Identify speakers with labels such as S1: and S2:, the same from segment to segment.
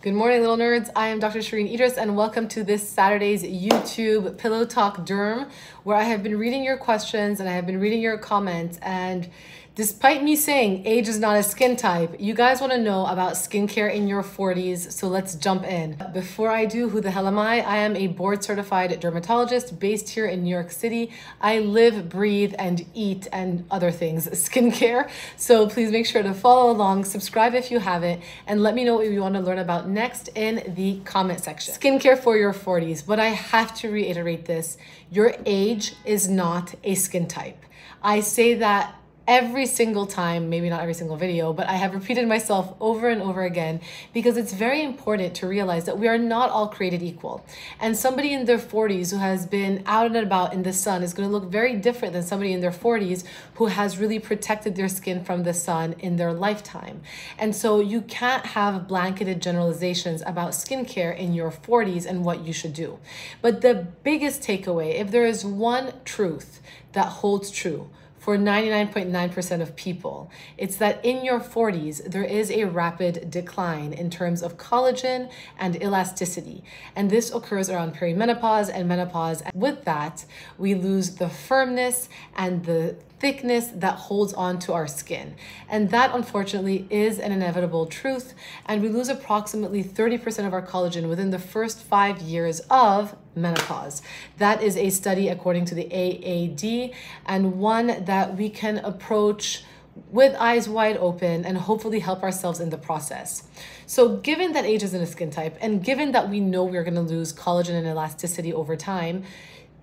S1: Good morning, little nerds. I am Dr. Shereene Idriss, and welcome to this Saturday's YouTube Pillow Talk Derm, where I have been reading your questions and I have been reading your comments. And despite me saying age is not a skin type, you guys want to know about skincare in your 40s, so let's jump in. Before I do, who the hell am I? I am a board-certified dermatologist based here in New York City. I live, breathe, and eat, and other things, skincare. So please make sure to follow along, subscribe if you haven't, and let me know what you want to learn about next in the comment section. Skincare for your 40s, but I have to reiterate this. Your age is not a skin type. I say that every single time, maybe not every single video, but I have repeated myself over and over again because it's very important to realize that we are not all created equal. And somebody in their 40s who has been out and about in the sun is going to look very different than somebody in their 40s who has really protected their skin from the sun in their lifetime. And so you can't have blanketed generalizations about skincare in your 40s and what you should do. But the biggest takeaway, if there is one truth that holds true for 99.9% of people, it's that in your 40s, there is a rapid decline in terms of collagen and elasticity. And this occurs around perimenopause and menopause. And with that, we lose the firmness and the thickness that holds on to our skin. And that unfortunately is an inevitable truth. And we lose approximately 30% of our collagen within the first 5 years of menopause. That is a study according to the AAD, and one that we can approach with eyes wide open and hopefully help ourselves in the process. So given that age isn't a skin type, and given that we know we're going to lose collagen and elasticity over time,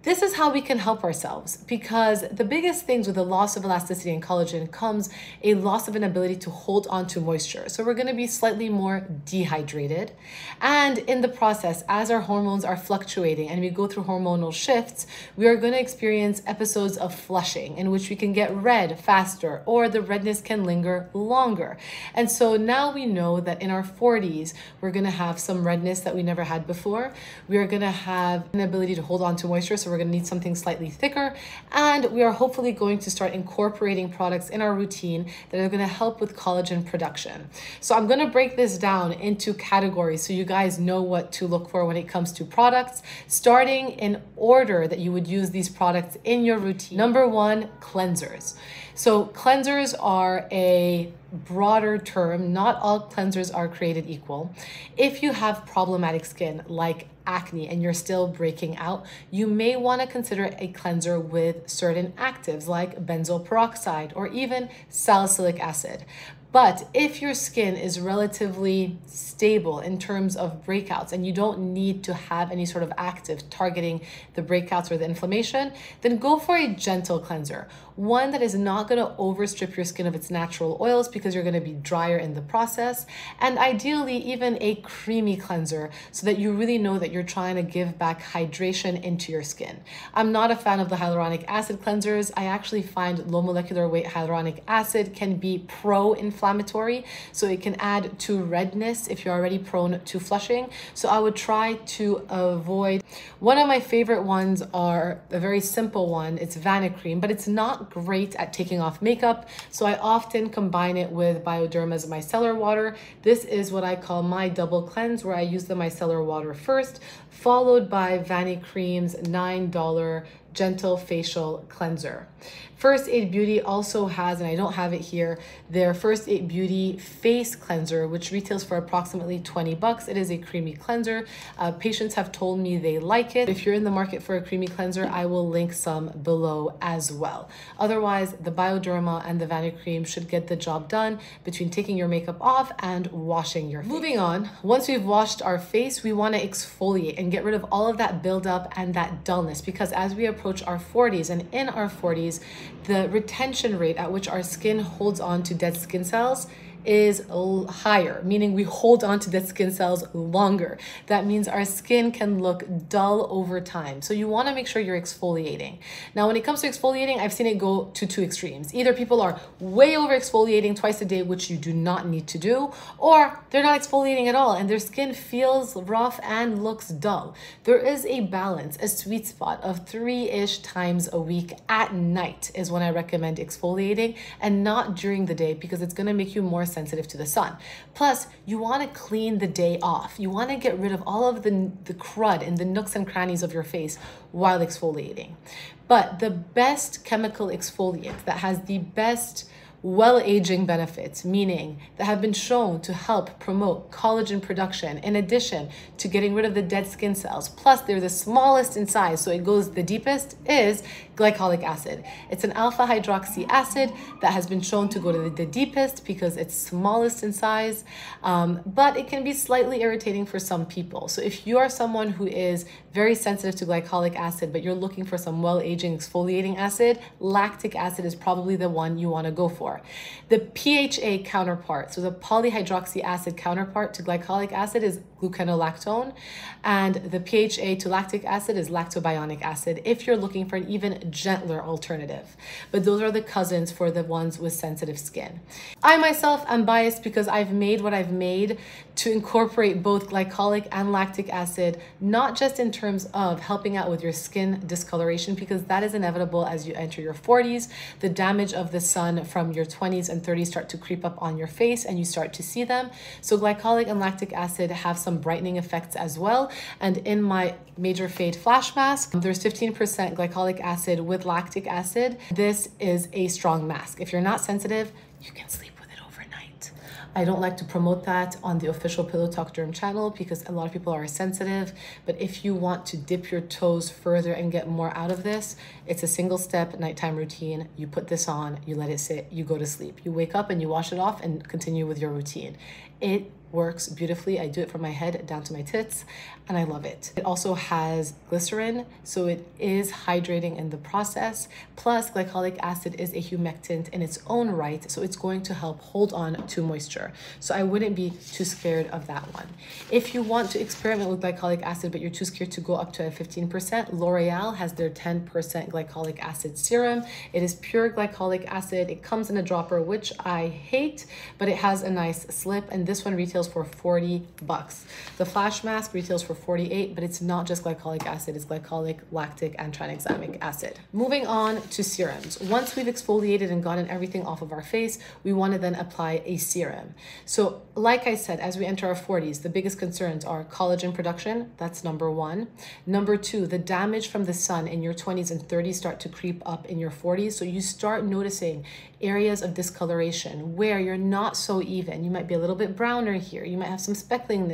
S1: this is how we can help ourselves, because the biggest things with the loss of elasticity and collagen comes a loss of an ability to hold on to moisture. So we're going to be slightly more dehydrated. And in the process, as our hormones are fluctuating and we go through hormonal shifts, we are going to experience episodes of flushing in which we can get red faster, or the redness can linger longer. And so now we know that in our 40s, we're going to have some redness that we never had before. We are going to have an ability to hold on to moisture, so we're going to need something slightly thicker, and we are hopefully going to start incorporating products in our routine that are going to help with collagen production. So I'm going to break this down into categories so you guys know what to look for when it comes to products, starting in order that you would use these products in your routine. Number one, cleansers. So cleansers are a broader term. Not all cleansers are created equal. If you have problematic skin like acne and you're still breaking out, you may want to consider a cleanser with certain actives like benzoyl peroxide or even salicylic acid. But if your skin is relatively stable in terms of breakouts and you don't need to have any sort of active targeting the breakouts or the inflammation, then go for a gentle cleanser. One that is not going to overstrip your skin of its natural oils because you're going to be drier in the process. And ideally, even a creamy cleanser so that you really know that you're trying to give back hydration into your skin. I'm not a fan of the hyaluronic acid cleansers. I actually find low molecular weight hyaluronic acid can be pro-inflammatory, so it can add to redness if you're already prone to flushing. So I would try to avoid. One of my favorite ones are a very simple one. It's Vanicream, but it's not great at taking off makeup, so I often combine it with Bioderma's micellar water. This is what I call my double cleanse, where I use the micellar water first, followed by Vanicream's $9 gentle facial cleanser. First Aid Beauty also has, and I don't have it here, their First Aid Beauty face cleanser, which retails for approximately 20 bucks. It is a creamy cleanser. Patients have told me they like it. If you're in the market for a creamy cleanser, I will link some below as well. Otherwise, the Bioderma and the Vanicream should get the job done between taking your makeup off and washing your face. Moving on, once we've washed our face, we want to exfoliate and get rid of all of that buildup and that dullness, because as we approach our 40s, and in our 40s, the retention rate at which our skin holds on to dead skin cells is higher, meaning we hold on to dead skin cells longer. That means our skin can look dull over time. So you want to make sure you're exfoliating. Now, when it comes to exfoliating, I've seen it go to two extremes. Either people are way over exfoliating twice a day, which you do not need to do, or they're not exfoliating at all and their skin feels rough and looks dull. There is a balance, a sweet spot of 3-ish times a week at night is when I recommend exfoliating, and not during the day, because it's going to make you more sensitive to the sun. Plus, you want to clean the day off. You want to get rid of all of the crud in the nooks and crannies of your face while exfoliating. But the best chemical exfoliant that has the best well-aging benefits, meaning that have been shown to help promote collagen production in addition to getting rid of the dead skin cells, plus they're the smallest in size, so it goes the deepest, is glycolic acid. It's an alpha hydroxy acid that has been shown to go to the deepest because it's smallest in size, but it can be slightly irritating for some people. So if you are someone who is very sensitive to glycolic acid, but you're looking for some well-aging exfoliating acid, lactic acid is probably the one you want to go for. The PHA counterpart, so the polyhydroxy acid counterpart to glycolic acid, is gluconolactone, and the PHA to lactic acid is lactobionic acid if you're looking for an even gentler alternative. But those are the cousins for the ones with sensitive skin. I myself am biased because I've made what I've made to incorporate both glycolic and lactic acid, not just in terms of helping out with your skin discoloration, because that is inevitable as you enter your 40s. The damage of the sun from your 20s and 30s start to creep up on your face and you start to see them. So glycolic and lactic acid have some brightening effects as well. And in my Major Fade Flash Mask, there's 15% glycolic acid with lactic acid. This is a strong mask. If you're not sensitive, you can sleep with it overnight. I don't like to promote that on the official Pillow Talk Derm channel because a lot of people are sensitive, but if you want to dip your toes further and get more out of this, it's a single step nighttime routine. You put this on, you let it sit, you go to sleep. You wake up and you wash it off and continue with your routine. It works beautifully. I do it from my head down to my tits and I love it. It also has glycerin, so it is hydrating in the process. Plus glycolic acid is a humectant in its own right, so it's going to help hold on to moisture. So I wouldn't be too scared of that one. If you want to experiment with glycolic acid but you're too scared to go up to a 15%, L'Oreal has their 10% glycolic acid serum. It is pure glycolic acid. It comes in a dropper, which I hate, but it has a nice slip, and this one retails for $40. The Flash Mask retails for $48, but it's not just glycolic acid, it's glycolic, lactic, and tranexamic acid. Moving on to serums. Once we've exfoliated and gotten everything off of our face, we want to then apply a serum. So like I said, as we enter our 40s, the biggest concerns are collagen production. That's number one. Number two, the damage from the sun in your 20s and 30s start to creep up in your 40s. So you start noticing areas of discoloration where you're not so even. You might be a little bit browner here. You might have some speckling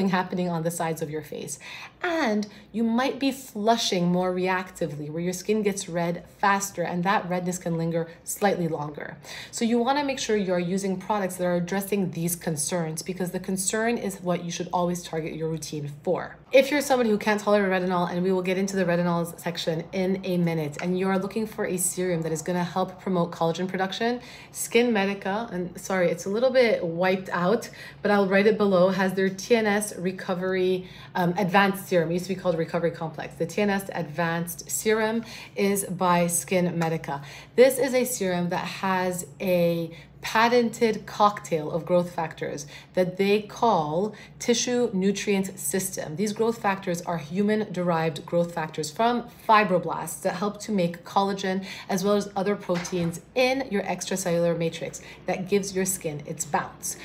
S1: happening on the sides of your face. And you might be flushing more reactively, where your skin gets red faster and that redness can linger slightly longer. So you want to make sure you're using products that are addressing these concerns, because the concern is what you should always target your routine for. If you're somebody who can't tolerate retinol, and we will get into the retinols section in a minute, and you are looking for a serum that is going to help promote collagen production, Skin Medica, and sorry, it's a little bit wiped out, but I'll write it below, has their TNS Recovery Advanced Serum. It used to be called Recovery Complex. The TNS Advanced Serum is by Skin Medica. This is a serum that has a patented cocktail of growth factors that they call tissue nutrient system. These growth factors are human-derived growth factors from fibroblasts that help to make collagen as well as other proteins in your extracellular matrix that gives your skin its bounce.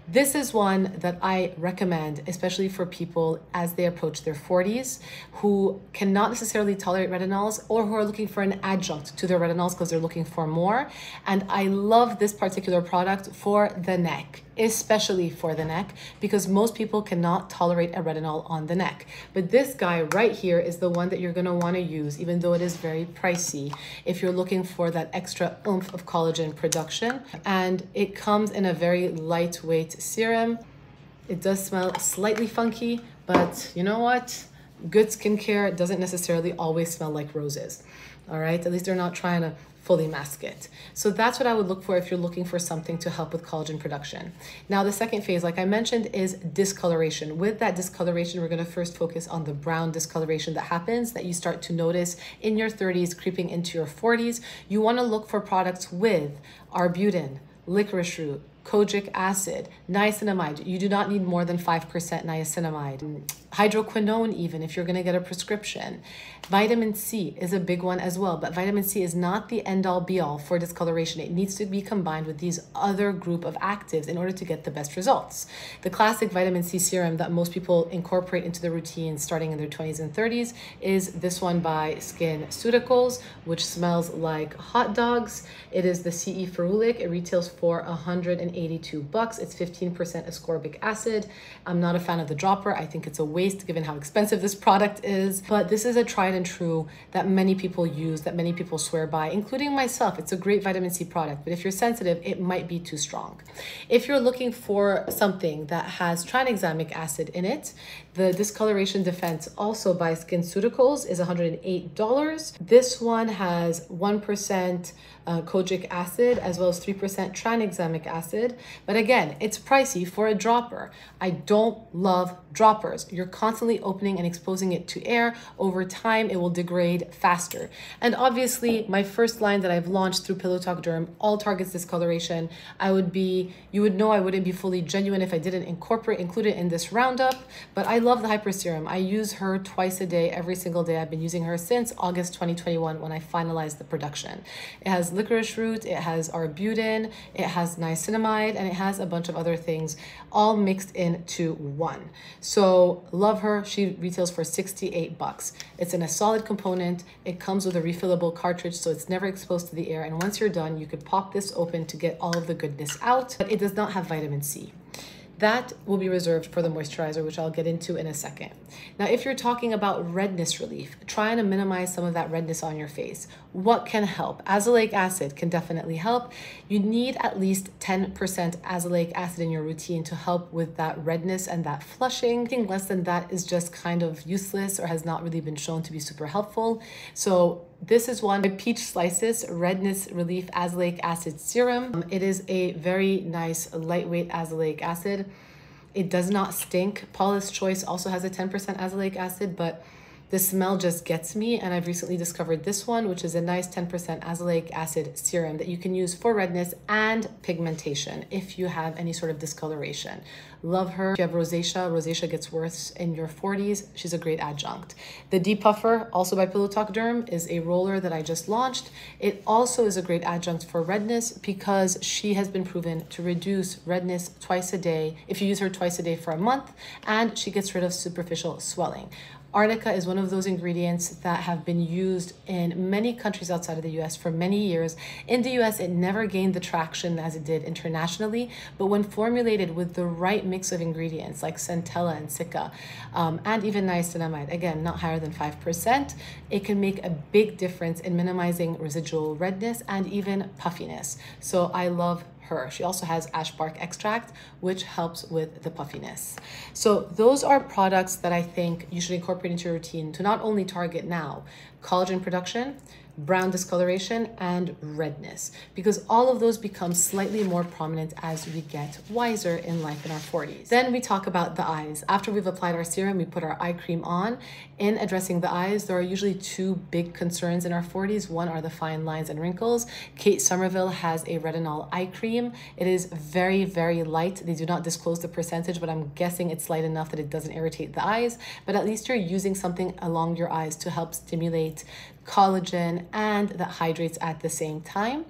S1: This is one that I recommend, especially for people as they approach their 40s who cannot necessarily tolerate retinols or who are looking for an adjunct to their retinols because they're looking for more. And I love this particular product for the neck, especially for the neck, because most people cannot tolerate a retinol on the neck. But this guy right here is the one that you're gonna wanna use, even though it is very pricey, if you're looking for that extra oomph of collagen production. And it comes in a very lightweight serum. It does smell slightly funky, but you know what? Good skincare doesn't necessarily always smell like roses, all right? At least they're not trying to fully mask it. So that's what I would look for if you're looking for something to help with collagen production. Now, the second phase, like I mentioned, is discoloration. With that discoloration, we're gonna first focus on the brown discoloration that happens, that you start to notice in your 30s, creeping into your 40s. You wanna look for products with arbutin, licorice root, kojic acid, niacinamide. You do not need more than 5% niacinamide. hydroquinone, even if you're going to get a prescription. Vitamin C is a big one as well, but vitamin C is not the end-all be-all for discoloration. It needs to be combined with these other group of actives in order to get the best results. The classic vitamin C serum that most people incorporate into their routine starting in their 20s and 30s is this one by SkinCeuticals, which smells like hot dogs. It is the CE ferulic. It retails for $182. It's 15% ascorbic acid. I'm not a fan of the dropper. I think it's a waste given how expensive this product is, but this is a tried and true that many people use, that many people swear by, including myself. It's a great vitamin C product, but if you're sensitive, it might be too strong. If you're looking for something that has tranexamic acid in it, the Discoloration Defense, also by SkinCeuticals, is $108. This one has 1% kojic acid as well as 3% tranexamic acid. But again, it's pricey for a dropper. I don't love droppers. You're constantly opening and exposing it to air. Over time, it will degrade faster. And obviously, my first line that I've launched through Pillow Talk Derm all targets discoloration. You would know I wouldn't be fully genuine if I didn't include it in this roundup, but I love the Hyper Serum. I use her twice a day, every single day. I've been using her since August 2021 when I finalized the production. It has licorice root, it has arbutin, it has niacinamide, and it has a bunch of other things all mixed into one. So love her. She retails for $68. It's in a solid component. It comes with a refillable cartridge, so it's never exposed to the air. And once you're done, you could pop this open to get all of the goodness out, but it does not have vitamin C. That will be reserved for the moisturizer, which I'll get into in a second. Now, if you're talking about redness relief, trying to minimize some of that redness on your face, what can help? Azelaic acid can definitely help. You need at least 10% azelaic acid in your routine to help with that redness and that flushing. Anything less than that is just kind of useless or has not really been shown to be super helpful. So this is one, Peach Slices Redness Relief Azelaic Acid Serum. It is a very nice lightweight azelaic acid. It does not stink. Paula's Choice also has a 10% azelaic acid, but the smell just gets me, and I've recently discovered this one, which is a nice 10% azelaic acid serum that you can use for redness and pigmentation if you have any sort of discoloration. Love her. If you have rosacea gets worse in your 40s. She's a great adjunct. The Depuffer, also by Pillow Talk Derm, is a roller that I just launched. It also is a great adjunct for redness because she has been proven to reduce redness twice a day if you use her twice a day for a month, and she gets rid of superficial swelling. Arnica is one of those ingredients that have been used in many countries outside of the US for many years. In the US, it never gained the traction as it did internationally, but when formulated with the right mix of ingredients like centella and cica, and even niacinamide, again, not higher than 5%, it can make a big difference in minimizing residual redness and even puffiness. So I love her. She also has ash bark extract, which helps with the puffiness. So those are products that I think you should incorporate into your routine to not only target now collagen production, brown discoloration, and redness, because all of those become slightly more prominent as we get wiser in life in our 40s. Then we talk about the eyes. After we've applied our serum, we put our eye cream on. In addressing the eyes, there are usually two big concerns in our 40s. One are the fine lines and wrinkles. Kate Somerville has a retinol eye cream. It is very, very light. They do not disclose the percentage, but I'm guessing it's light enough that it doesn't irritate the eyes, but at least you're using something along your eyes to help stimulate collagen and that hydrates at the same time.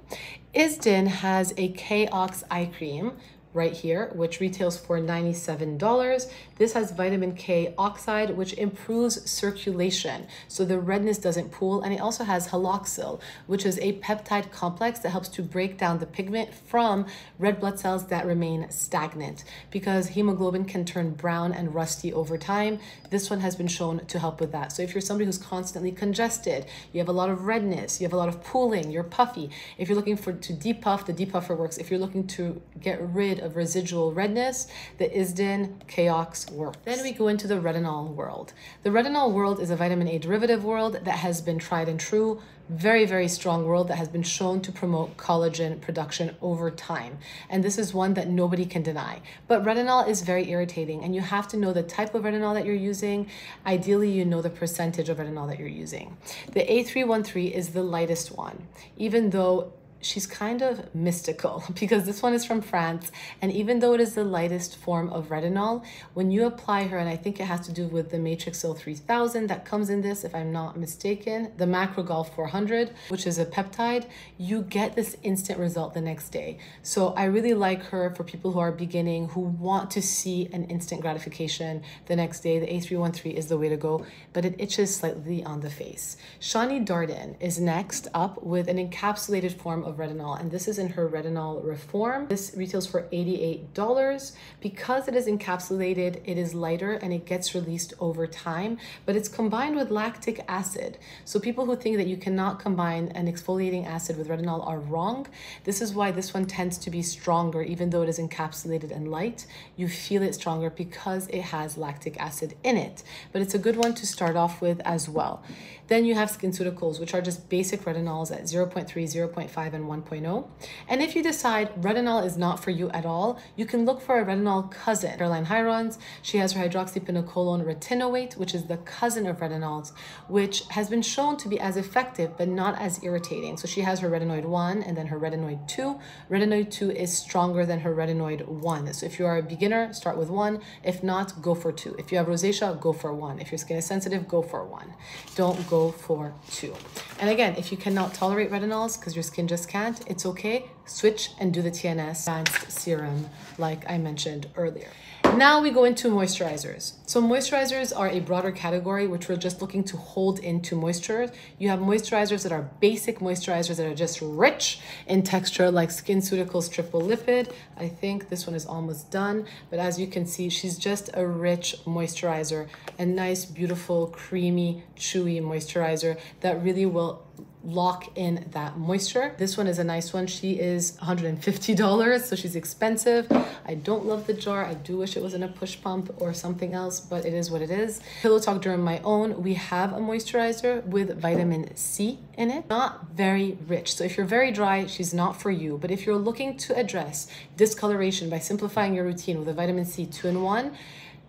S1: Isdin has a K-Ox eye cream right here, which retails for $97. This has vitamin K oxide, which improves circulation, so the redness doesn't pool. And it also has haloxyl, which is a peptide complex that helps to break down the pigment from red blood cells that remain stagnant, because hemoglobin can turn brown and rusty over time. This one has been shown to help with that. So if you're somebody who's constantly congested, you have a lot of redness, you have a lot of pooling, you're puffy, if you're looking to depuff, the Depuffer works. If you're looking to get rid of residual redness, the Isdin K-Ox works. Then we go into the retinol world. The retinol world is a vitamin A derivative world that has been tried and true. Very, very strong world that has been shown to promote collagen production over time. And this is one that nobody can deny. But retinol is very irritating, and you have to know the type of retinol that you're using. Ideally, you know the percentage of retinol that you're using. The A313 is the lightest one, even though she's kind of mystical because this one is from France. And even though it is the lightest form of retinol, when you apply her, and I think it has to do with the Matrixyl 3000 that comes in this, if I'm not mistaken, the Macrogol 400, which is a peptide, you get this instant result the next day. So I really like her for people who are beginning, who want to see an instant gratification the next day. The A313 is the way to go, but it itches slightly on the face. Shani Darden is next up with an encapsulated form of retinol, and this is in her Retinol Reform. This retails for $88. Because it is encapsulated, it is lighter and it gets released over time, but it's combined with lactic acid. So people who think that you cannot combine an exfoliating acid with retinol are wrong. This is why this one tends to be stronger, even though it is encapsulated and light. You feel it stronger because it has lactic acid in it, but it's a good one to start off with as well. Then you have SkinCeuticals, which are just basic retinols at 0.3, 0.5, and 1.0. And if you decide retinol is not for you at all, you can look for a retinol cousin. Caroline Hirons, she has her hydroxypinocolone retinoate, which is the cousin of retinols, which has been shown to be as effective, but not as irritating. So she has her retinoid 1 and then her retinoid 2. Retinoid 2 is stronger than her retinoid 1. So if you are a beginner, start with 1. If not, go for 2. If you have rosacea, go for 1. If your skin is sensitive, go for 1. Don't go for 2. And again, if you cannot tolerate retinols because your skin just can't, it's okay. Switch and do the TNS advanced serum like I mentioned earlier. Now we go into moisturizers. So moisturizers are a broader category, which we're just looking to hold into moisture. You have moisturizers that are basic moisturizers that are just rich in texture, like SkinCeuticals Triple Lipid. I think this one is almost done, but as you can see, she's just a rich moisturizer, a nice, beautiful, creamy, chewy moisturizer that really will lock in that moisture. This one is a nice one. She is $150, so she's expensive. I don't love the jar. I do wish it was in a push pump or something else, but it is what it is. Pillow Talk Derm My Own, we have a moisturizer with vitamin C in it. Not very rich, so if you're very dry, she's not for you. But if you're looking to address discoloration by simplifying your routine with a vitamin C 2-in-1,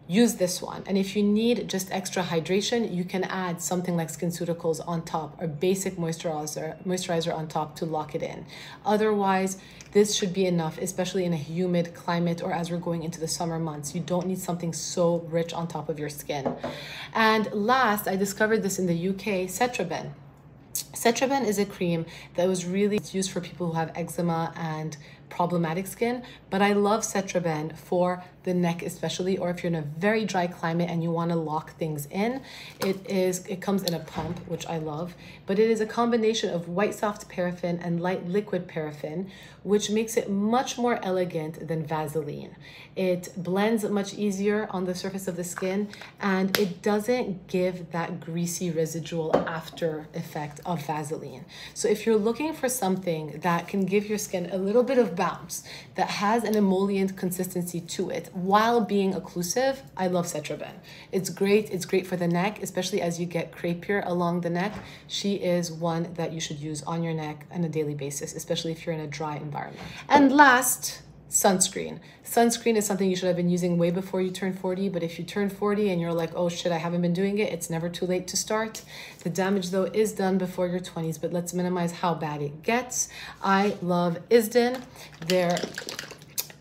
S1: use this one. And if you need just extra hydration, you can add something like SkinCeuticals on top, or basic moisturizer on top to lock it in. Otherwise, this should be enough, especially in a humid climate or as we're going into the summer months. You don't need something so rich on top of your skin. And last, I discovered this in the UK, Cetraben. Cetraben is a cream that was really used for people who have eczema and problematic skin, but I love Cetraben for the neck especially, or if you're in a very dry climate and you want to lock things in. It comes in a pump, which I love, but it is a combination of white soft paraffin and light liquid paraffin, which makes it much more elegant than Vaseline. It blends much easier on the surface of the skin, and it doesn't give that greasy residual after effect of Vaseline. So if you're looking for something that can give your skin a little bit of bounce, that has an emollient consistency to it while being occlusive, I love Cetraben. It's great for the neck, especially as you get crepier along the neck. She is one that you should use on your neck on a daily basis, especially if you're in a dry environment. And last, sunscreen. Sunscreen is something you should have been using way before you turn 40, but if you turn 40 and you're like, oh shit, I haven't been doing it, it's never too late to start. The damage though is done before your 20s, but let's minimize how bad it gets. I love Isden. Their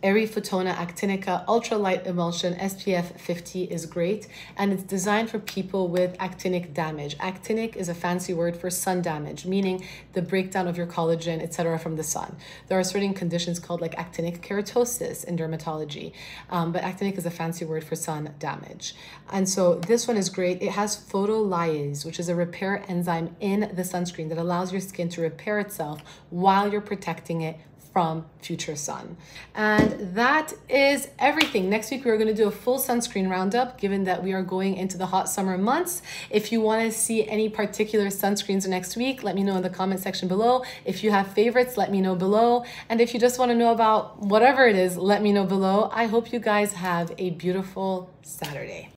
S1: Erifotona Actinica Ultralight Emulsion SPF 50 is great, and it's designed for people with actinic damage. Actinic is a fancy word for sun damage, meaning the breakdown of your collagen, etc. from the sun. There are certain conditions called like actinic keratosis in dermatology, but actinic is a fancy word for sun damage. And so this one is great. It has photolyase, which is a repair enzyme in the sunscreen that allows your skin to repair itself while you're protecting it from future sun. And that is everything. Next week, we're going to do a full sunscreen roundup, given that we are going into the hot summer months. If you want to see any particular sunscreens next week, let me know in the comment section below. If you have favorites, let me know below. And if you just want to know about whatever it is, let me know below. I hope you guys have a beautiful Saturday.